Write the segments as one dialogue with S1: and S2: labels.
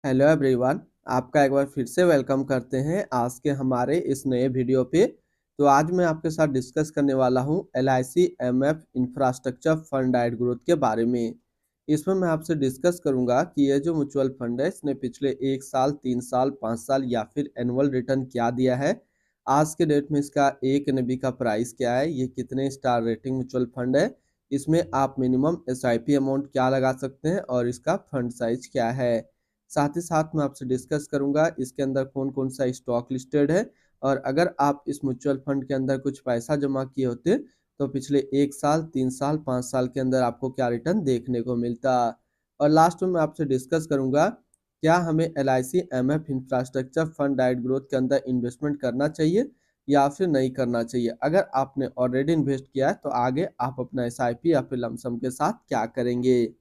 S1: Hello everyone. आपका एक बार फिर से वेलकम करते हैं आज के हमारे इस नए वीडियो पे। तो आज मैं आपके साथ डिस्कस करने वाला हूं LIC MF infrastructure fund diet growth के बारे में। इसमें मैं आपसे डिस्कस करूंगा कि ये जो म्यूचुअल फंड है इसने पिछले 1 साल 3 साल 5 साल या फिर एनुअल रिटर्न क्या दिया है, आज के डेट में इसका 1 NB का प्राइस क्या है, ये कितने स्टार रेटिंग म्यूचुअल फंड है, इसमें आप मिनिमम SIP अमाउंट क्या लगा सकते हैं और इसका फंड साइज क्या है। साथ ही साथ मैं आपसे डिस्कस करूंगा इसके अंदर कौन कौन सा स्टॉक लिस्टेड है, और अगर आप इस म्यूचुअल फंड के अंदर कुछ पैसा जमा किए होते तो पिछले 1 साल 3 साल 5 साल के अंदर आपको क्या रिटर्न देखने को मिलता। और लास्ट में मैं आपसे डिस्कस करूंगा क्या हमें LIC MF infrastructure fund diet growth के अंदर इन्वेस्टमेंट करना चाहिए या फिर नहीं करना चाहिए। अगर आपने ऑलरेडी इन्वेस्ट किया है तो आगे आप अपना SIP या फिर लमसम के साथ क्या करेंगे।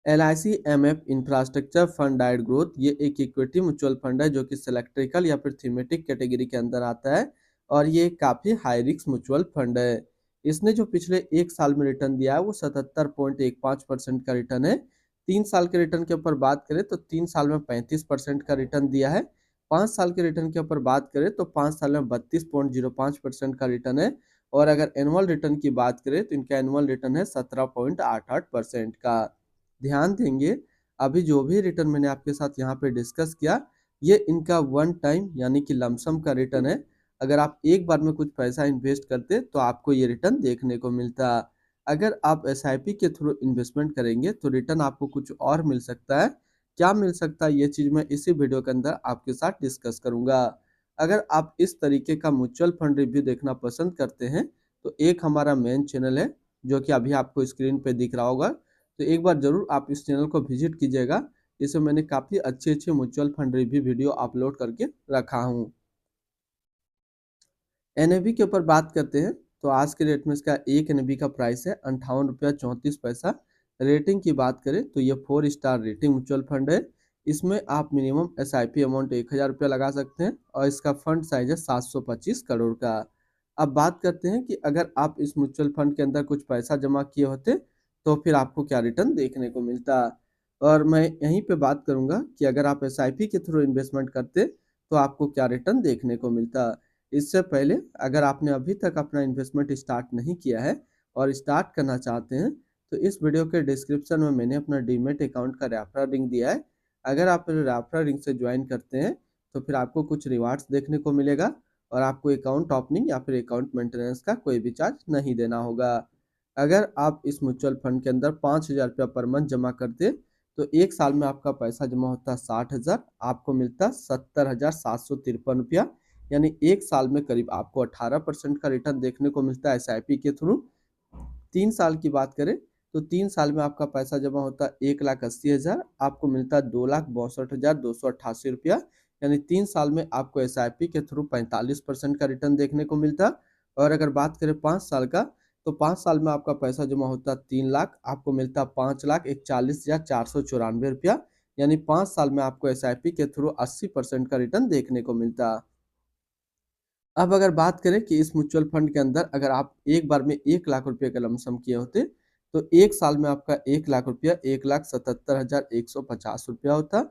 S1: LIC MF infrastructure fund diet growth ये एक इक्विटी म्यूचुअल फंड है जो कि सेलेक्ट्रिकल या फिर थीमेटिक कैटेगरी के अंदर आता है, और ये काफी हाई रिस्क म्यूचुअल फंड है। इसने जो पिछले 1 साल में रिटर्न दिया है वो 77.15% का रिटर्न है। 3 साल के रिटर्न के ऊपर बात करें तो 3 साल में 35% का रिटर्न दिया है। 5 साल के रिटर्न के ऊपर बात करें तो 5 साल में 32.05% का रिटर्न है। और अगर एनुअल रिटर्न की बात करें तो इनका एनुअल रिटर्न है 17.88% का। ध्यान देंगे अभी जो भी रिटर्न मैंने आपके साथ यहाँ पे डिस्कस किया ये इनका वन टाइम यानी कि लमसम का रिटर्न है। अगर आप एक बार में कुछ पैसा इन्वेस्ट करते तो आपको ये रिटर्न देखने को मिलता। अगर आप SIP के थ्रू इन्वेस्टमेंट करेंगे तो रिटर्न आपको कुछ और मिल सकता है। क्या मिल सकता है ये चीज़ मैं इसी वीडियो के अंदर आपके साथ डिस्कस करूंगा। अगर आप इस तरीके का म्यूचुअल फंड रिव्यू देखना पसंद करते हैं तो एक हमारा मेन चैनल है जो कि अभी आपको स्क्रीन पे दिख रहा होगा, तो एक बार जरूर आप इस चैनल को विजिट कीजिएगा। इसमें मैंने काफ़ी अच्छे अच्छे mutual fund review video upload करके रखा हूँ। NAV के ऊपर बात करते हैं तो आज के डेट में इसका 1 NB का प्राइस है 58 रुपया 34 पैसा। रेटिंग की बात करें तो ये 4 स्टार रेटिंग म्यूचुअल फंड है। इसमें आप मिनिमम SIP अमाउंट 1000 रुपया लगा सकते हैं और इसका फंड साइज है 725 करोड़ का। अब बात करते हैं कि अगर आप इस म्यूचुअल फंड के अंदर कुछ पैसा जमा किए होते तो फिर आपको क्या रिटर्न देखने को मिलता। और मैं यहीं पे बात करूंगा कि अगर आप SIP के थ्रू इन्वेस्टमेंट करते तो आपको क्या रिटर्न देखने को मिलता। इससे पहले अगर आपने अभी तक अपना इन्वेस्टमेंट स्टार्ट नहीं किया है और स्टार्ट करना चाहते हैं तो इस वीडियो के डिस्क्रिप्शन में मैंने अपना डीमेट अकाउंट का रेफरल लिंक दिया है। अगर आप रेफरल लिंक से ज्वाइन करते हैं तो फिर आपको कुछ रिवार्ड्स देखने को मिलेगा और आपको अकाउंट ओपनिंग या फिर अकाउंट मेंटेनेंस का कोई भी चार्ज नहीं देना होगा। अगर आप इस म्यूचुअल फंड के अंदर 5,000 रुपया पर मंथ जमा करते तो 1 साल में आपका पैसा जमा होता 60,000, आपको मिलता 70,753 रुपया। यानी 1 साल में करीब आपको 18% का रिटर्न देखने को मिलता है SIP के थ्रू। 3 साल की बात करें तो 3 साल में आपका पैसा जमा होता 1,80,000, आपको मिलता 2,62,288 रुपया। यानी 3 साल में आपको SIP के थ्रू 45% का रिटर्न देखने को मिलता। और अगर बात करें 5 साल का तो 5 साल में आपका पैसा जमा होता 3 लाख, आपको मिलता 5,41,494 रुपया। यानी 5 साल में आपको SIP के थ्रू 80% का रिटर्न देखने को मिलता। अब अगर बात करें कि इस म्यूचुअल फंड के अंदर अगर आप एक बार में 1 लाख रुपए का लमसम किए होते तो 1 साल में आपका 1 लाख रुपया 1,77,150 रुपया होता।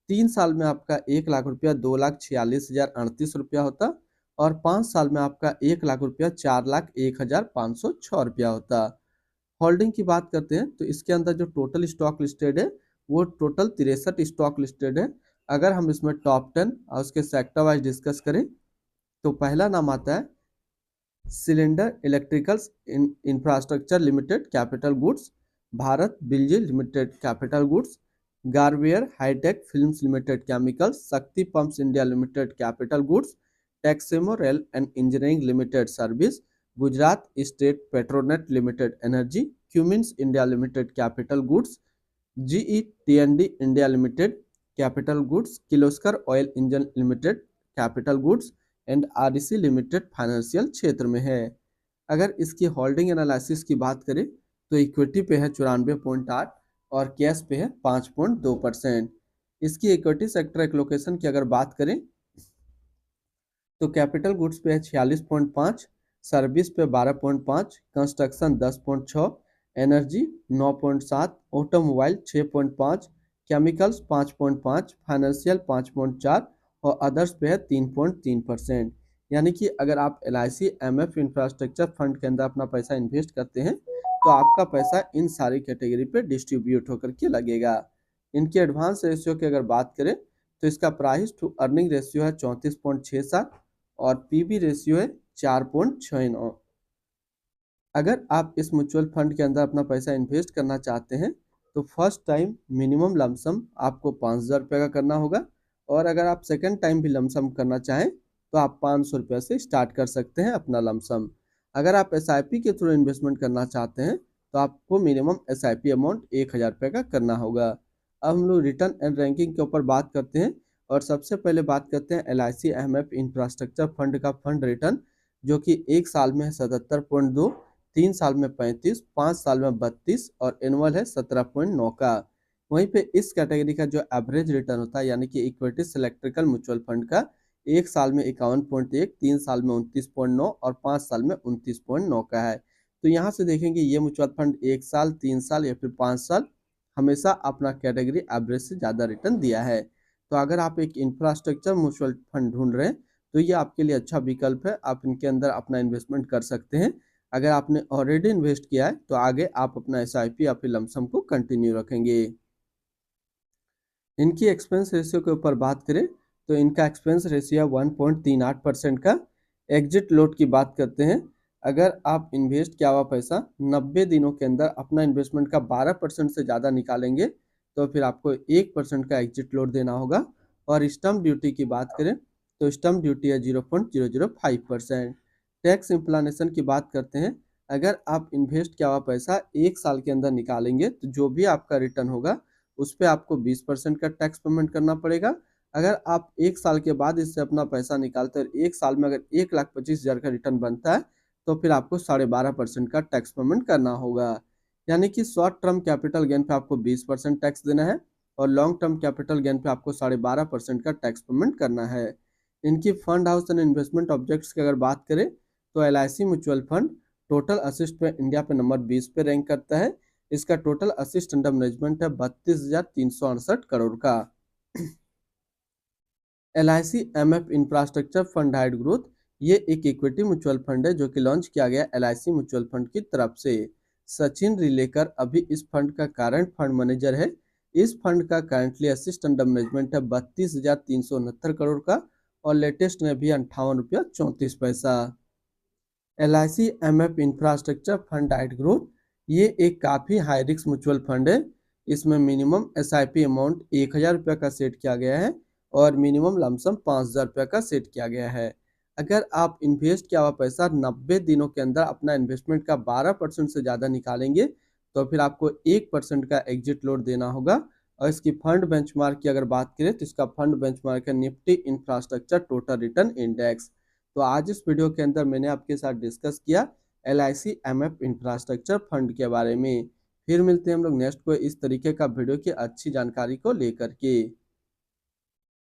S1: 3 साल में आपका 1 लाख रुपया 2,46,038 रुपया होता। और 5 साल में आपका 1 लाख रुपया 4,01,506 रुपया होता। होल्डिंग की बात करते हैं तो इसके अंदर जो टोटल स्टॉक लिस्टेड है वो टोटल 63 स्टॉक लिस्टेड है। अगर हम इसमें टॉप 10 और उसके सेक्टर वाइज डिस्कस करें तो पहला नाम आता है cylinder electricals infrastructure limited capital goods, Bharat बिल्जी limited capital goods, Garware hi tech films limited chemicals, Shakti pumps India limited capital goods, Texmaco rail and engineering limited service, Gujarat state Petronet limited energy, Cummins India limited capital goods, GE T&D India limited capital goods, Kirloskar oil engine limited capital goods and REC limited financial क्षेत्र में है। अगर इसकी holding analysis की बात करें तो equity पे है 94.8 और कैश पे है 5.2%। इसकी इक्विटी सेक्टर एलोकेशन की अगर बात करें तो कैपिटल गुड्स पे है 46.5, सर्विस पे 12.5, construction 10.6, energy 9.7, automobile 6.5, chemicals 5.5, financial 5.4 और अदर्स पे है 3.3%। यानी कि अगर आप LIC MF इंफ्रास्ट्रक्चर फंड के अंदर अपना पैसा इन्वेस्ट करते हैं तो आपका पैसा इन सारी कैटेगरी पे डिस्ट्रीब्यूट होकर के लगेगा। इनकी एडवांस रेशियो की अगर बात करें तो इसका प्राइस टू अर्निंग रेशियो है 34.67 और PB रेशियो है 4.69। अगर आप इस म्यूचुअल फंड के अंदर अपना पैसा इन्वेस्ट करना चाहते हैं तो फर्स्ट टाइम मिनिमम लमसम आपको 5,000 रुपये का करना होगा, और अगर आप सेकंड टाइम भी लमसम करना चाहें तो आप 500 रुपये से स्टार्ट कर सकते हैं अपना लमसम। अगर आप SIP के थ्रू इन्वेस्टमेंट करना चाहते हैं तो आपको मिनिमम SIP अमाउंट 1,000 रुपये का करना होगा। अब हम लोग रिटर्न एंड रैंकिंग के ऊपर बात करते हैं, और सबसे पहले बात करते हैं LIC MF इंफ्रास्ट्रक्चर फंड का फंड रिटर्न, जो कि 1 साल में है 77.2, 3 साल में 35, 5 साल में 32 और एनुअल है 17.9 का। वहीं पे इस कैटेगरी का जो एवरेज रिटर्न होता है यानी कि इक्विटी सिलेक्ट्रिकल म्यूचुअल फंड का 1 साल में 51.1, 3 साल में 29.9 और 5 साल में 29.9 का है। तो यहाँ से देखेंगे ये म्यूचुअल फंड 1 साल, 3 साल या फिर 5 साल हमेशा अपना कैटेगरी एवरेज से ज़्यादा रिटर्न दिया है। तो अगर आप एक इंफ्रास्ट्रक्चर म्यूचुअल फंड ढूंढ रहे हैं तो ये आपके लिए अच्छा विकल्प है, आप इनके अंदर अपना इन्वेस्टमेंट कर सकते हैं। अगर आपने ऑलरेडी इन्वेस्ट किया है तो आगे आप अपना SIP या फिर लमसम को कंटिन्यू रखेंगे। इनकी एक्सपेंस रेशियो के ऊपर बात करें तो इनका एक्सपेंस रेशियो 1.38% का। एग्जिट लोड की बात करते हैं, अगर आप इन्वेस्ट किया हुआ पैसा 90 दिनों के अंदर अपना इन्वेस्टमेंट का 12% से ज़्यादा निकालेंगे तो फिर आपको 1% का एग्जिट लोड देना होगा। और स्टम्प ड्यूटी की बात करें तो स्टम्प ड्यूटी है 0.005%। टैक्स इम्प्लानेशन की बात करते हैं, अगर आप इन्वेस्ट किया हुआ पैसा 1 साल के अंदर निकालेंगे तो जो भी आपका रिटर्न होगा उस पर आपको 20% का टैक्स पेमेंट करना पड़ेगा। अगर आप 1 साल के बाद इससे अपना पैसा निकालते हैं, 1 साल में अगर 1,25,000 का रिटर्न बनता है तो फिर आपको 12.5% का टैक्स पेमेंट करना होगा। यानी कि शॉर्ट टर्म कैपिटल गेन पे आपको 20% टैक्स देना है और लॉन्ग टर्म कैपिटल गेन पे आपको 12.5% का टैक्स पेमेंट करना है। इनकी fund house and investment objects की अगर बात करें तो LIC mutual fund total assist पे इंडिया पे नंबर 20 पे रैंक करता है। इसका टोटल असिस्ट अंडर मैनेजमेंट है 32,368 करोड़ का। LIC MF infrastructure fund hide growth ये एक इक्विटी म्यूचुअल फंड है जो कि लॉन्च किया गया LIC म्यूचुअल फंड की तरफ से। सचिन रिलेकर अभी इस फंड का करंट फंड मैनेजर है। इस फंड का करंटली असिस्ट अंडर मैनेजमेंट है 32,369 करोड़ का और लेटेस्ट में भी 58.34 रुपया। LIC MF infrastructure fund hide growth ये एक काफ़ी हाई रिस्क म्यूचुअल फंड है। इसमें मिनिमम SIP अमाउंट 1,000 रुपये का सेट किया गया है और मिनिमम लमसम 5,000 रुपये का सेट किया गया है। अगर आप इन्वेस्ट किया हुआ पैसा 90 दिनों के अंदर अपना इन्वेस्टमेंट का 12% से ज़्यादा निकालेंगे तो फिर आपको 1% का एग्जिट लोड देना होगा। और इसकी फंड बेंचमार्क की अगर बात करें तो इसका फंड बेंचमार्क है Nifty infrastructure total return index. तो आज इस वीडियो के अंदर मैंने आपके साथ डिस्कस किया LIC MF इंफ्रास्ट्रक्चर फंड के बारे में। फिर मिलते हैं हम लोग नेक्स्ट को इस तरीके का वीडियो की अच्छी जानकारी को लेकर के।